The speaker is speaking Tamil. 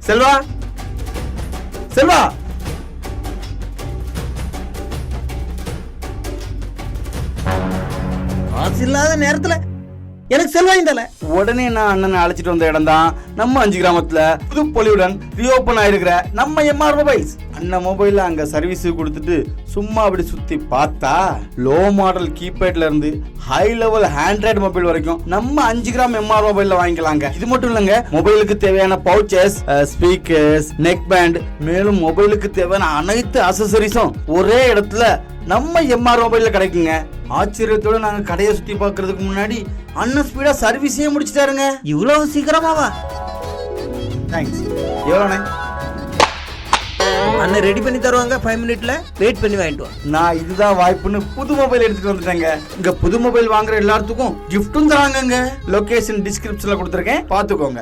செல்வா செல்வா காசு இல்லாத நேரத்துல எனக்கு செல்வா இந்தல. உடனே நான் அண்ணனை அழைச்சிட்டு வந்த இடம் தான் நம்ம 5 கிராமத்துல புது பொலிவுடன் ரீஓபன் ஆயிருக்கிற நம்ம எம்ஆர் மொபைல்ஸ். அண்ணன் மொபைல்ல அங்க சர்வீஸ் கொடுத்துட்டு சும்மா அப்படி சுத்தி பார்த்தா லோ மாடல் கீபேட்ல இருந்து ஹை லெவல் ஆண்ட்ராய்டு மொபைல் வரைக்கும் நம்ம 5 கிராம் எம்ஆர் மொபைல்ல வாங்கிக்கலாங்க. இது மட்டும் இல்லங்க, மொபைலுக்கு தேவையான பவுச்சஸ், ஸ்பீக்கர்ஸ், நெக் பேண்ட், மேலும் மொபைலுக்கு தேவையான அனைத்து அக்சசரிஸும் ஒரே இடத்துல நம்ம எம்ஆர் மொபைல்ல கிடைக்குங்க. ஆச்சரியத்தோட நாங்க கடையை சுத்தி பார்க்கிறதுக்கு முன்னாடி அண்ணன் ஸ்பீடா சர்வீஸே முடிச்சிட்டாருங்க. இவ்வளவு சீக்கிரமாவா? தேங்க்ஸ். எவ்வளோண்ணே? அண்ணன் ரெடி பண்ணி தருவாங்க 5 மினிட்ல. வெயிட் பண்ணி வாங்கிட்டு வா. நான் இதுதான் வாய்ப்புன்னு புது மொபைல் எடுத்துட்டு வந்துட்டேங்க. இங்க புது மொபைல் வாங்குற எல்லாத்துக்கும் கிஃப்டும் தராங்கங்க. லொகேஷன் டிஸ்கிரிப்ஷன்ல கொடுத்துருக்கேன், பாத்துக்கோங்க.